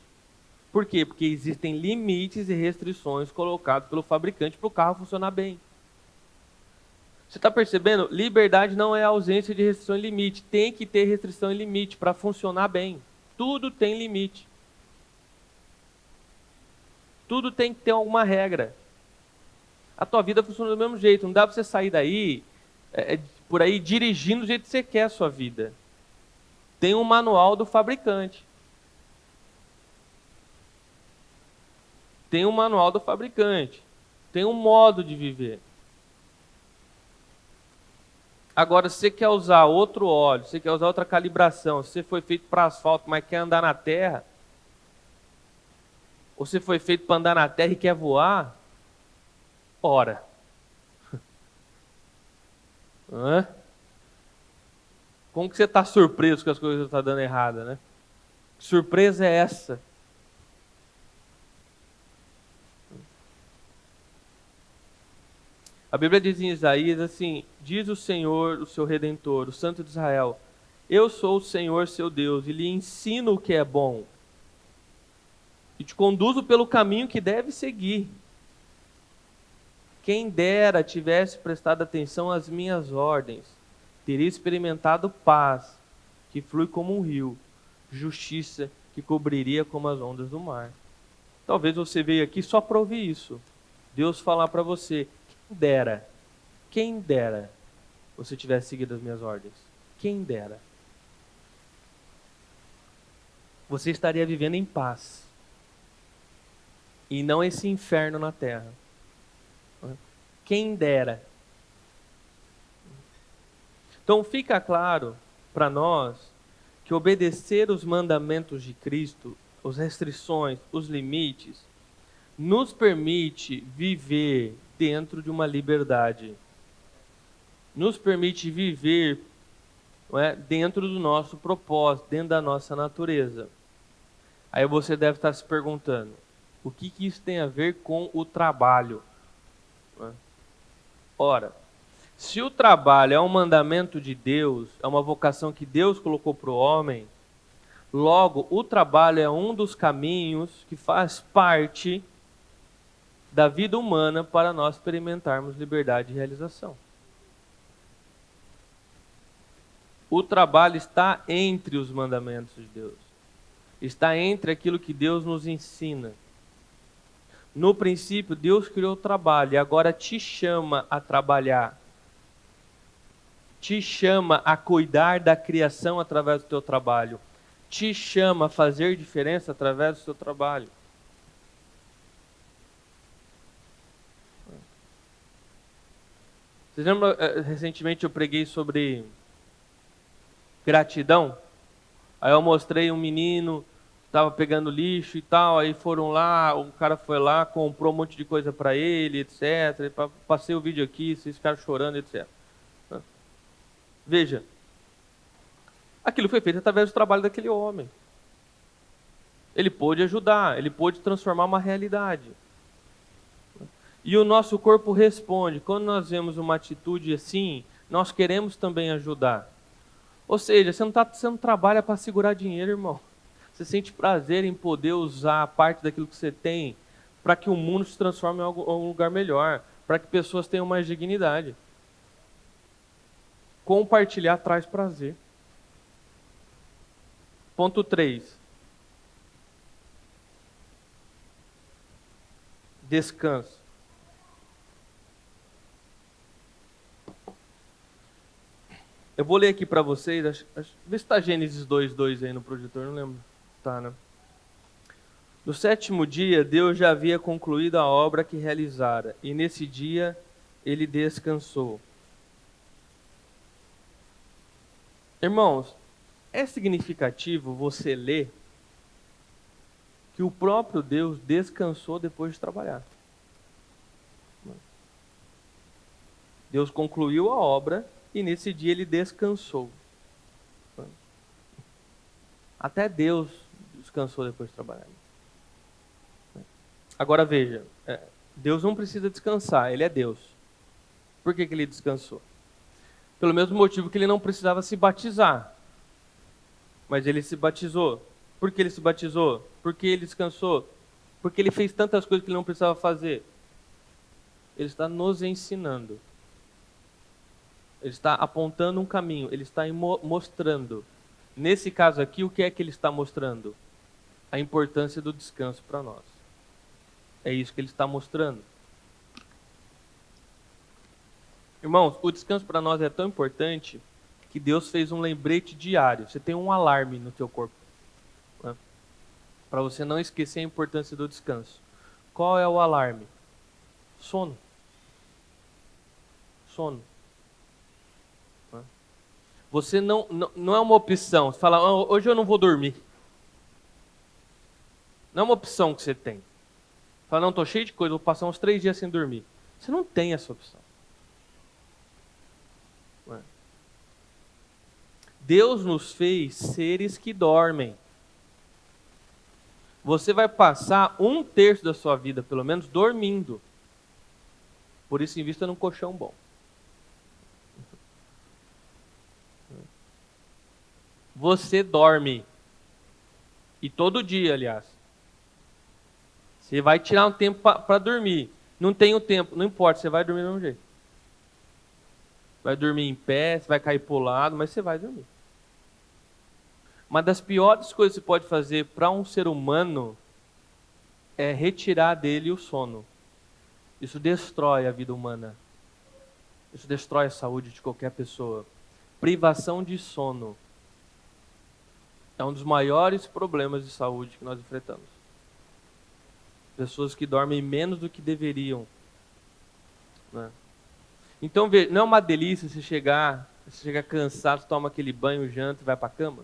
Por quê? Porque existem limites e restrições colocados pelo fabricante para o carro funcionar bem. Você está percebendo? Liberdade não é ausência de restrição e limite. Tem que ter restrição e limite para funcionar bem. Tudo tem limite. Tudo tem que ter alguma regra. A tua vida funciona do mesmo jeito. Não dá para você sair daí, por aí, dirigindo do jeito que você quer a sua vida. Tem um manual do fabricante. Tem um manual do fabricante. Tem um modo de viver. Agora, se você quer usar outro óleo, se você quer usar outra calibração, se você foi feito para asfalto, mas quer andar na terra, ou se foi feito para andar na terra e quer voar, ora. Hã? Como que você está surpreso que as coisas estão dando errada, né? Que surpresa é essa? A Bíblia diz em Isaías assim: diz o Senhor, o seu Redentor, o Santo de Israel, Eu sou o Senhor seu Deus e lhe ensino o que é bom e te conduzo pelo caminho que deve seguir. Quem dera tivesse prestado atenção às minhas ordens, teria experimentado paz, que flui como um rio, justiça, que cobriria como as ondas do mar. Talvez você veio aqui só para ouvir isso. Deus falar para você, quem dera você tivesse seguido as minhas ordens. Quem dera. Você estaria vivendo em paz. E não esse inferno na terra. Quem dera. Então fica claro para nós que obedecer os mandamentos de Cristo, as restrições, os limites, nos permite viver dentro de uma liberdade. Nos permite viver, não é, dentro do nosso propósito, dentro da nossa natureza. Aí você deve estar se perguntando, o que isso tem a ver com o trabalho? Ora, se o trabalho é um mandamento de Deus, é uma vocação que Deus colocou para o homem, logo o trabalho é um dos caminhos que faz parte da vida humana para nós experimentarmos liberdade e realização. O trabalho está entre os mandamentos de Deus. Está entre aquilo que Deus nos ensina. No princípio, Deus criou o trabalho e agora te chama a trabalhar. Te chama a cuidar da criação através do teu trabalho. Te chama a fazer diferença através do seu trabalho. Vocês lembram, recentemente eu preguei sobre gratidão? Aí eu mostrei um menino, estava pegando lixo e tal, aí foram lá, o cara foi lá, comprou um monte de coisa para ele, etc. Passei o vídeo aqui, vocês ficaram chorando, etc. Veja, aquilo foi feito através do trabalho daquele homem. Ele pôde ajudar, ele pôde transformar uma realidade. E o nosso corpo responde. Quando nós vemos uma atitude assim, nós queremos também ajudar. Ou seja, você não trabalha para segurar dinheiro, irmão. Você sente prazer em poder usar parte daquilo que você tem para que o mundo se transforme em um lugar melhor, para que pessoas tenham mais dignidade. Compartilhar traz prazer. Ponto 3. Descanso. Eu vou ler aqui para vocês, vê se está Gênesis 2:2 aí no projetor, não lembro. Tá, né? No 7º dia, Deus já havia concluído a obra que realizara, e nesse dia ele descansou. Irmãos, é significativo você ler que o próprio Deus descansou depois de trabalhar. Deus concluiu a obra e nesse dia ele descansou. Até Deus descansou depois de trabalhar. Agora veja, Deus não precisa descansar, ele é Deus. Por que ele descansou? Pelo mesmo motivo que ele não precisava se batizar. Mas ele se batizou. Por que ele se batizou? Porque ele descansou. Porque ele fez tantas coisas que ele não precisava fazer. Ele está nos ensinando. Ele está apontando um caminho. Ele está mostrando. Nesse caso aqui, o que é que ele está mostrando? A importância do descanso para nós. É isso que ele está mostrando. Irmãos, o descanso para nós é tão importante que Deus fez um lembrete diário. Você tem um alarme no teu corpo, né? Para você não esquecer a importância do descanso. Qual é o alarme? Sono. Sono. Você não é uma opção. Você fala, hoje eu não vou dormir. Não é uma opção que você tem. Fala, não, estou cheio de coisa, vou passar uns 3 dias sem dormir. Você não tem essa opção. Deus nos fez seres que dormem. Você vai passar 1/3 da sua vida, pelo menos, dormindo. Por isso, invista num colchão bom. você dorme. E todo dia, aliás. Você vai tirar um tempo para dormir. Não tem o tempo, não importa, você vai dormir do mesmo jeito. Vai dormir em pé, você vai cair pro lado, mas você vai dormir. Uma das piores coisas que você pode fazer para um ser humano é retirar dele o sono. Isso destrói a vida humana. Isso destrói a saúde de qualquer pessoa. Privação de sono é um dos maiores problemas de saúde que nós enfrentamos. Pessoas que dormem menos do que deveriam, né? Então, não é uma delícia você chegar cansado, toma aquele banho, janta e vai para a cama?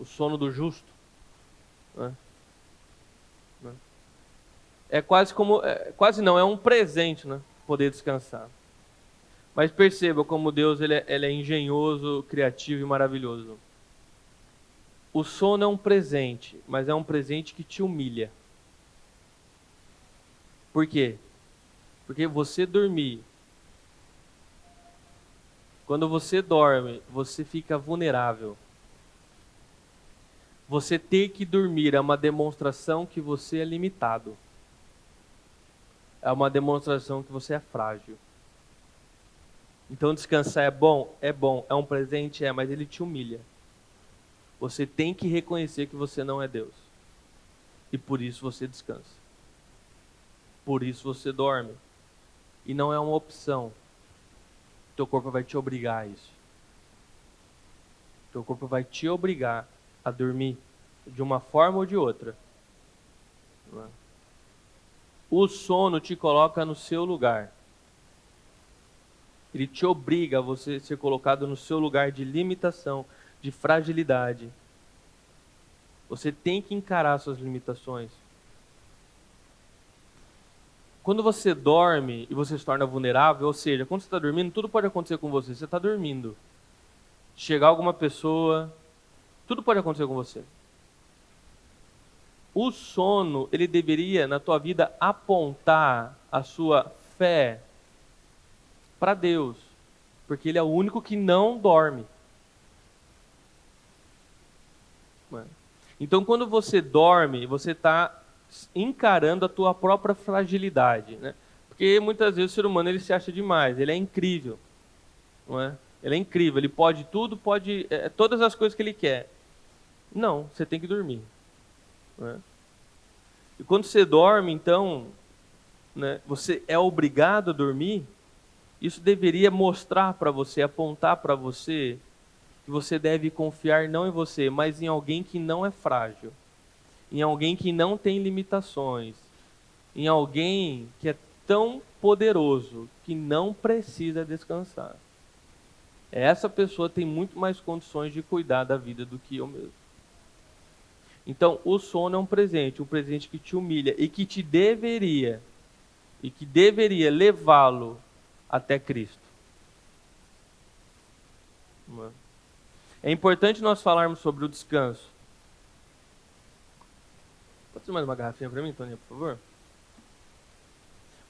O sono do justo. Né? É quase como, quase não, é um presente, né? Poder descansar. Mas perceba como Deus ele é engenhoso, criativo e maravilhoso. O sono é um presente, mas é um presente que te humilha. Por quê? Porque você dormir, quando você dorme, você fica vulnerável. Você ter que dormir é uma demonstração que você é limitado. É uma demonstração que você é frágil. Então descansar é bom, é um presente, mas ele te humilha. Você tem que reconhecer que você não é Deus. E por isso você descansa. Por isso você dorme. E não é uma opção. Teu corpo vai te obrigar a isso. Teu corpo vai te obrigar a dormir de uma forma ou de outra. O sono te coloca no seu lugar. Ele te obriga a você ser colocado no seu lugar de limitação, de fragilidade. Você tem que encarar suas limitações. Quando você dorme e você se torna vulnerável, ou seja, quando você está dormindo, tudo pode acontecer com você. Você está dormindo. Chegar alguma pessoa, tudo pode acontecer com você. O sono, ele deveria, na tua vida, apontar a sua fé para Deus. Porque Ele é o único que não dorme. Então, quando você dorme, você está encarando a tua própria fragilidade, né? Porque muitas vezes o ser humano ele se acha demais, ele é incrível, não é? Ele é incrível, ele pode tudo, pode todas as coisas que ele quer. Não, você tem que dormir, não é? E quando você dorme, então, né, você é obrigado a dormir. Isso deveria mostrar para você, apontar para você que você deve confiar não em você, mas em alguém que não é frágil, em alguém que não tem limitações, em alguém que é tão poderoso que não precisa descansar. Essa pessoa tem muito mais condições de cuidar da vida do que eu mesmo. Então, o sono é um presente que te humilha e que deveria levá-lo até Cristo. É importante nós falarmos sobre o descanso. Pode ser mais uma garrafinha para mim, Toninha, por favor?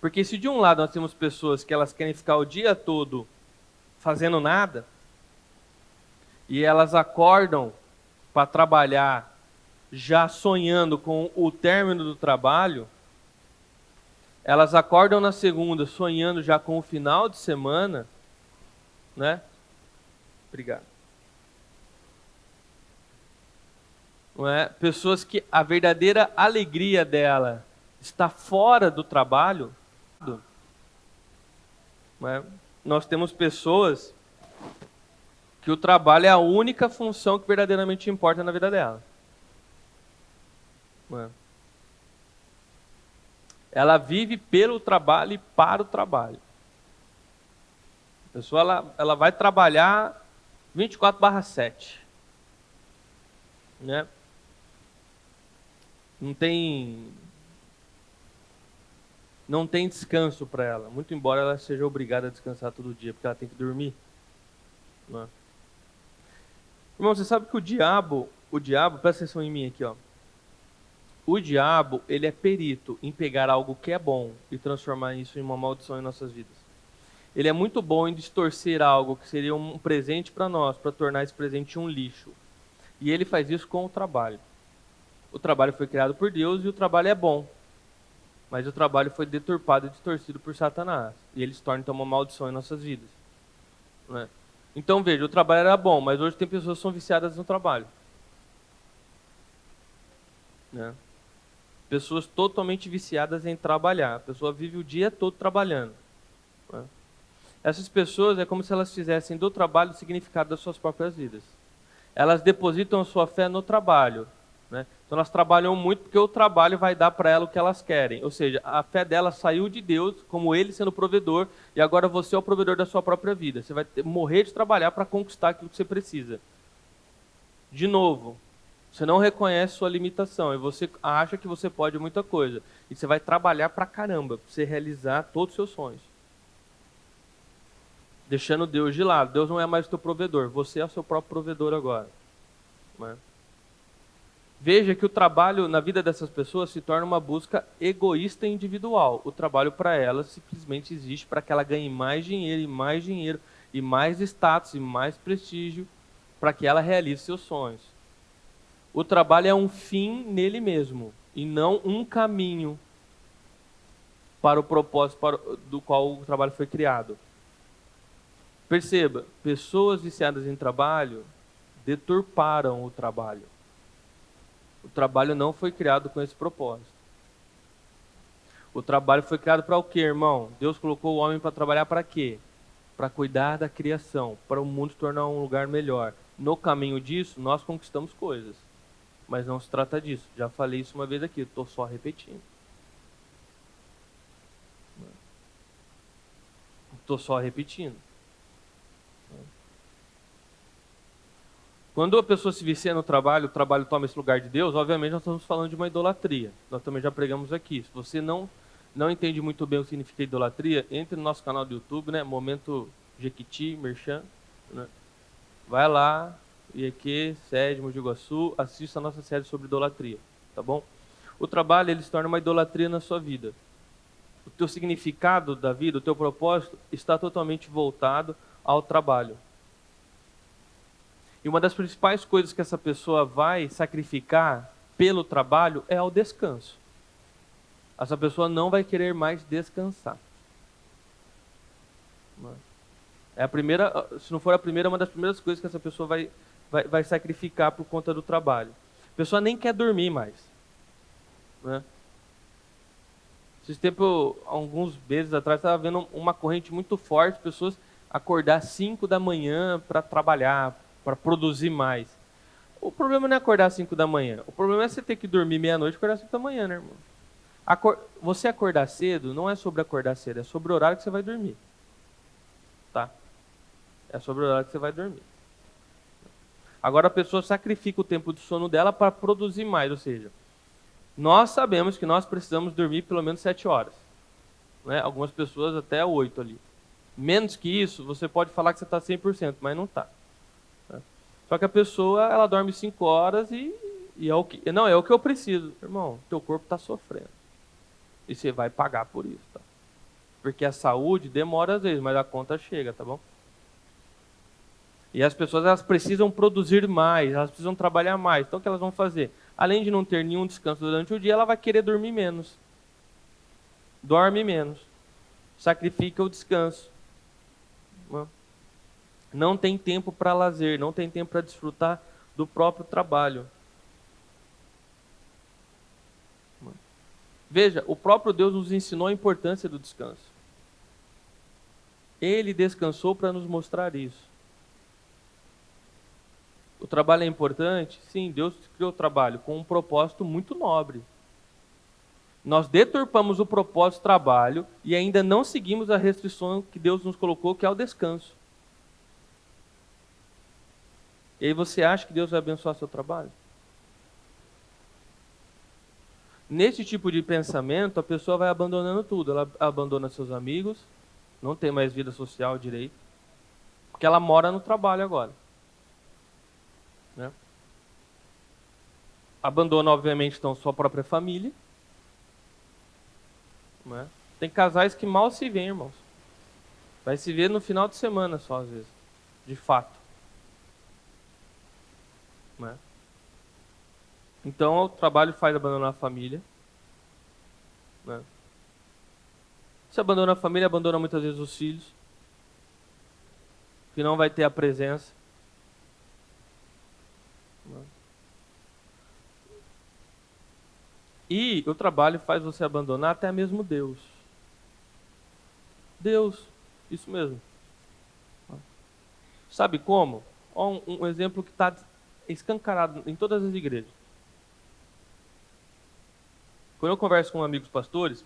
Porque se de um lado nós temos pessoas que elas querem ficar o dia todo fazendo nada, e elas acordam para trabalhar já sonhando com o término do trabalho, elas acordam na segunda sonhando já com o final de semana, né? Obrigado. Não é? Pessoas que a verdadeira alegria dela está fora do trabalho. Não é? Nós temos pessoas que o trabalho é a única função que verdadeiramente importa na vida dela. Não é? Ela vive pelo trabalho e para o trabalho. A pessoa ela vai trabalhar 24/7. Né? Não tem descanso para ela, muito embora ela seja obrigada a descansar todo dia, porque ela tem que dormir. Não é? Irmão, você sabe que o diabo, presta atenção em mim aqui, ó. O diabo, ele é perito em pegar algo que é bom e transformar isso em uma maldição em nossas vidas. ele é muito bom em distorcer algo que seria um presente para nós, para tornar esse presente um lixo. E ele faz isso com o trabalho. O trabalho foi criado por Deus e o trabalho é bom. Mas o trabalho foi deturpado e distorcido por Satanás. E ele se torna então uma maldição em nossas vidas. Não é? Então veja, o trabalho era bom, mas hoje tem pessoas que são viciadas no trabalho. Né? Pessoas totalmente viciadas em trabalhar. A pessoa vive o dia todo trabalhando. Né? Essas pessoas é como se elas fizessem do trabalho o significado das suas próprias vidas. Elas depositam a sua fé no trabalho. Né? Então elas trabalham muito porque o trabalho vai dar para elas o que elas querem. Ou seja, a fé dela saiu de Deus, como Ele sendo provedor, e agora você é o provedor da sua própria vida. Você vai morrer de trabalhar para conquistar aquilo que você precisa. De novo, você não reconhece sua limitação e você acha que você pode muita coisa. E você vai trabalhar para caramba, para você realizar todos os seus sonhos. Deixando Deus de lado. Deus não é mais o teu provedor, você é o seu próprio provedor agora. Né? Veja que o trabalho na vida dessas pessoas se torna uma busca egoísta e individual. O trabalho para elas simplesmente existe para que ela ganhe mais dinheiro, e mais status, e mais prestígio, para que ela realize seus sonhos. O trabalho é um fim nele mesmo, e não um caminho para o propósito do qual o trabalho foi criado. Perceba, pessoas viciadas em trabalho deturparam o trabalho. O trabalho não foi criado com esse propósito. O trabalho foi criado para o quê, irmão? Deus colocou o homem para trabalhar para quê? Para cuidar da criação, para o mundo se tornar um lugar melhor. No caminho disso, nós conquistamos coisas. Mas não se trata disso. Já falei isso uma vez aqui, estou só repetindo. Estou só repetindo. Quando a pessoa se vicia no trabalho, o trabalho toma esse lugar de Deus, obviamente nós estamos falando de uma idolatria. Nós também já pregamos aqui. Se você não entende muito bem o que significa idolatria, entre no nosso canal do YouTube, né? Momento Jequiti, Merchan. Né? Vai lá, IEQ, SED, Mogi Guaçu, assista a nossa série sobre idolatria. Tá bom? O trabalho, ele se torna uma idolatria na sua vida. O teu significado da vida, o teu propósito, está totalmente voltado ao trabalho. E uma das principais coisas que essa pessoa vai sacrificar pelo trabalho é o descanso. Essa pessoa não vai querer mais descansar. É a primeira, se não for a primeira, uma das primeiras coisas que essa pessoa vai sacrificar por conta do trabalho. A pessoa nem quer dormir mais. Né? Esses tempos, alguns meses atrás, estava vendo uma corrente muito forte, pessoas acordar às 5 da manhã para trabalhar, para produzir mais. O problema não é acordar às 5 da manhã. O problema é você ter que dormir meia-noite e acordar às 5 da manhã, né, irmão? Você acordar cedo não é sobre acordar cedo, é sobre o horário que você vai dormir. Tá? É sobre o horário que você vai dormir. Agora a pessoa sacrifica o tempo de sono dela para produzir mais, ou seja, nós sabemos que nós precisamos dormir pelo menos 7 horas. Né? Algumas pessoas até 8 ali. Menos que isso, você pode falar que você está 100%, mas não está. Só que a pessoa, ela dorme 5 horas e é o que... Não, é o que eu preciso. Irmão, teu corpo está sofrendo. E você vai pagar por isso, tá? Porque a saúde demora às vezes, mas a conta chega, tá bom? E as pessoas, elas precisam produzir mais, elas precisam trabalhar mais. Então o que elas vão fazer? Além de não ter nenhum descanso durante o dia, ela vai querer dormir menos. Dorme menos. Sacrifica o descanso. Não tem tempo para lazer, não tem tempo para desfrutar do próprio trabalho. Veja, o próprio Deus nos ensinou a importância do descanso. Ele descansou para nos mostrar isso. O trabalho é importante? Sim, Deus criou o trabalho com um propósito muito nobre. Nós deturpamos o propósito do trabalho e ainda não seguimos a restrição que Deus nos colocou, que é o descanso. E aí você acha que Deus vai abençoar seu trabalho? Nesse tipo de pensamento, a pessoa vai abandonando tudo. Ela abandona seus amigos, não tem mais vida social direito, porque ela mora no trabalho agora. Né? Abandona, obviamente, então, sua própria família. Né? Tem casais que mal se veem, irmãos. Vai se ver no final de semana só, às vezes. De fato. Né? Então, o trabalho faz abandonar a família. Né? Se abandona a família, abandona muitas vezes os filhos. Que não vai ter a presença. Né? E o trabalho faz você abandonar até mesmo Deus. Deus, isso mesmo. Sabe como? Ó, um exemplo que está escancarado em todas as igrejas. Quando eu converso com amigos pastores,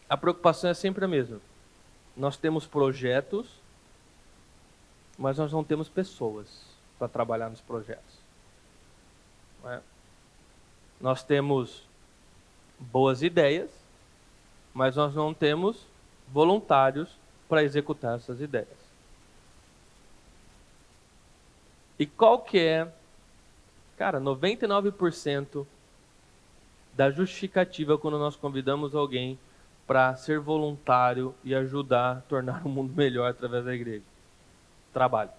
a preocupação é sempre a mesma. Nós temos projetos, mas nós não temos pessoas para trabalhar nos projetos. Não é? Nós temos boas ideias, mas nós não temos voluntários para executar essas ideias. E qual que é, cara, 99% da justificativa quando nós convidamos alguém para ser voluntário e ajudar a tornar o mundo melhor através da igreja? Trabalho.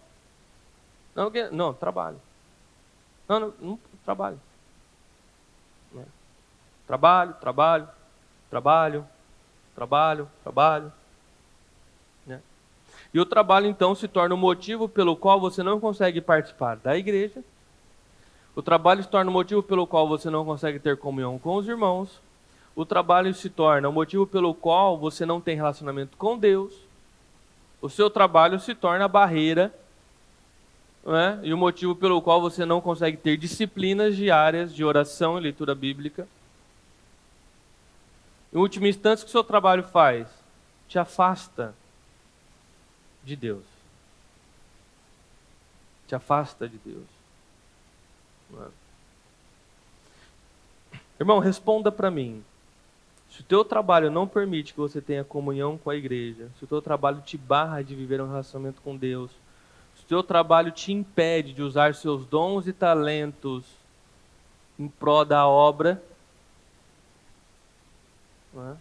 Não, trabalho. Não, trabalho. Trabalho, trabalho, trabalho, trabalho, trabalho. Né? E o trabalho, então, se torna o motivo pelo qual você não consegue participar da igreja. O trabalho se torna o motivo pelo qual você não consegue ter comunhão com os irmãos. O trabalho se torna o motivo pelo qual você não tem relacionamento com Deus. O seu trabalho se torna a barreira, né? E o motivo pelo qual você não consegue ter disciplinas diárias de oração e leitura bíblica. Em última instância, o que o seu trabalho faz? Te afasta de Deus. Te afasta de Deus. Irmão, responda para mim. Se o teu trabalho não permite que você tenha comunhão com a igreja, se o teu trabalho te barra de viver um relacionamento com Deus, se o teu trabalho te impede de usar seus dons e talentos em prol da obra, não é?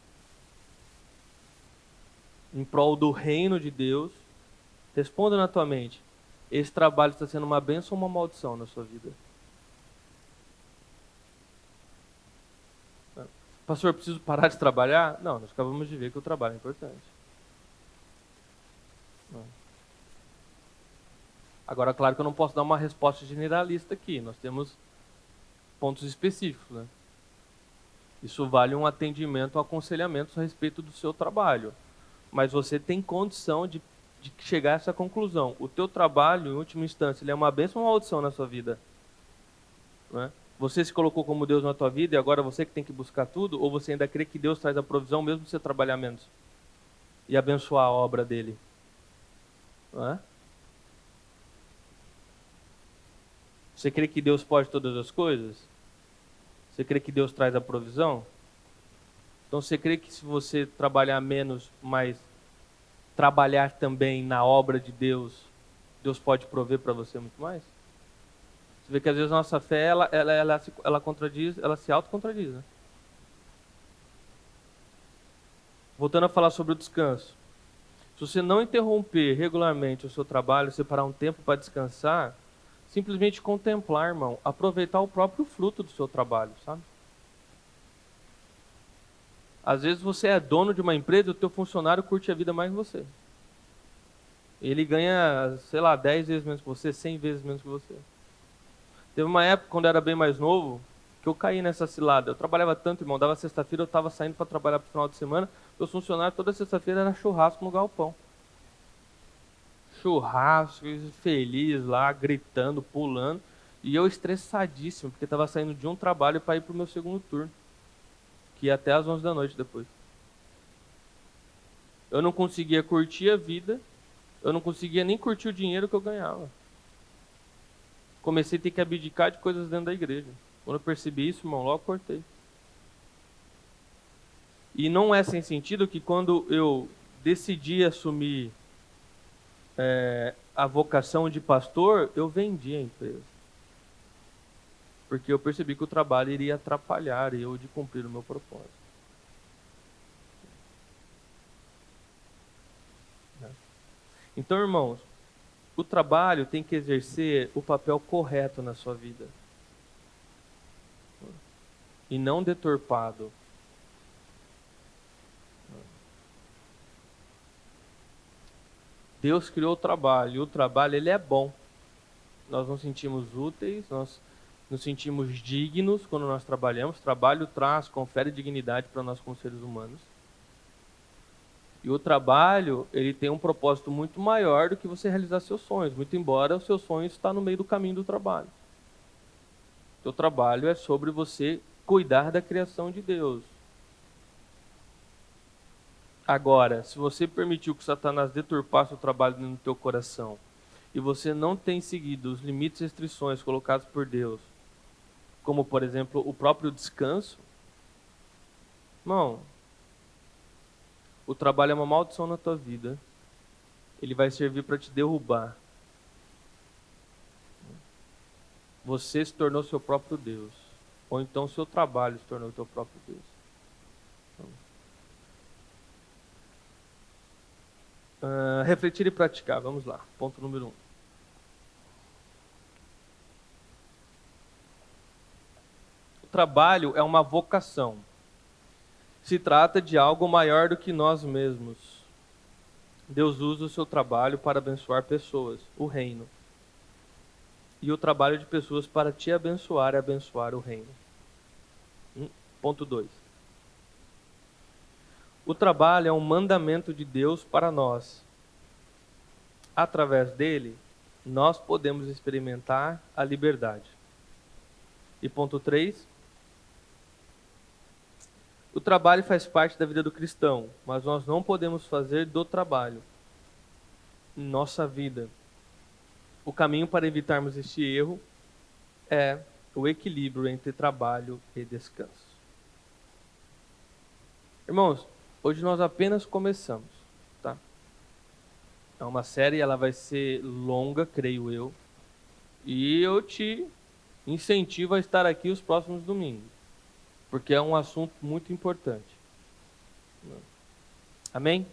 Em prol do reino de Deus, responda na tua mente: esse trabalho está sendo uma bênção ou uma maldição na sua vida? Pastor, eu preciso parar de trabalhar? Não, nós acabamos de ver que o trabalho é importante. Não. Agora, claro que eu não posso dar uma resposta generalista aqui. Nós temos pontos específicos, né? Isso vale um atendimento, um aconselhamento a respeito do seu trabalho. Mas você tem condição de chegar a essa conclusão. O teu trabalho, em última instância, ele é uma bênção ou uma maldição na sua vida? Não é? Você se colocou como Deus na tua vida e agora você que tem que buscar tudo? Ou você ainda crê que Deus traz a provisão mesmo se você trabalhar menos? E abençoar a obra dele? Não é? Você crê que Deus pode todas as coisas? Você crê que Deus traz a provisão? Então você crê que se você trabalhar menos, mas trabalhar também na obra de Deus, Deus pode prover para você muito mais? Você vê que às vezes a nossa fé, ela contradiz, ela se autocontradiz, né? Voltando a falar sobre o descanso. Se você não interromper regularmente o seu trabalho, separar um tempo para descansar, simplesmente contemplar, irmão, aproveitar o próprio fruto do seu trabalho, sabe? Às vezes você é dono de uma empresa e o teu funcionário curte a vida mais que você. Ele ganha, sei lá, 10 vezes menos que você, 100 vezes menos que você. Teve uma época, quando eu era bem mais novo, que eu caí nessa cilada. Eu trabalhava tanto, irmão, dava sexta-feira, eu estava saindo para trabalhar pro final de semana, meus funcionários toda sexta-feira era churrasco no galpão. Churrasco, feliz lá, gritando, pulando. E eu estressadíssimo, porque estava saindo de um trabalho para ir pro meu segundo turno, que ia até às 11 da noite depois. Eu não conseguia curtir a vida, eu não conseguia nem curtir o dinheiro que eu ganhava. Comecei a ter que abdicar de coisas dentro da igreja. Quando eu percebi isso, irmão, logo cortei. E não é sem sentido que quando eu decidi assumir a vocação de pastor, eu vendi a empresa. Porque eu percebi que o trabalho iria atrapalhar eu de cumprir o meu propósito. Então, irmãos, o trabalho tem que exercer o papel correto na sua vida. E não deturpado. Deus criou o trabalho, e o trabalho ele é bom. Nós nos sentimos úteis, nós nos sentimos dignos quando nós trabalhamos. O trabalho confere dignidade para nós como seres humanos. E o trabalho, ele tem um propósito muito maior do que você realizar seus sonhos, muito embora o seu sonho está no meio do caminho do trabalho. O seu trabalho é sobre você cuidar da criação de Deus. Agora, se você permitiu que Satanás deturpasse o trabalho no teu coração, e você não tem seguido os limites e restrições colocados por Deus, como, por exemplo, o próprio descanso, irmão, o trabalho é uma maldição na tua vida. Ele vai servir para te derrubar. Você se tornou seu próprio Deus. Ou então seu trabalho se tornou teu próprio Deus. Refletir e praticar. Vamos lá. Ponto número 1. O trabalho é uma vocação. Se trata de algo maior do que nós mesmos. Deus usa o seu trabalho para abençoar pessoas, o reino. E o trabalho de pessoas para te abençoar e abençoar o reino. Ponto 2. O trabalho é um mandamento de Deus para nós. Através dele, nós podemos experimentar a liberdade. E ponto 3. O trabalho faz parte da vida do cristão, mas nós não podemos fazer do trabalho nossa vida. O caminho para evitarmos este erro é o equilíbrio entre trabalho e descanso. Irmãos, hoje nós apenas começamos, tá? É uma série, ela vai ser longa, creio eu, e eu te incentivo a estar aqui os próximos domingos, porque é um assunto muito importante. Amém?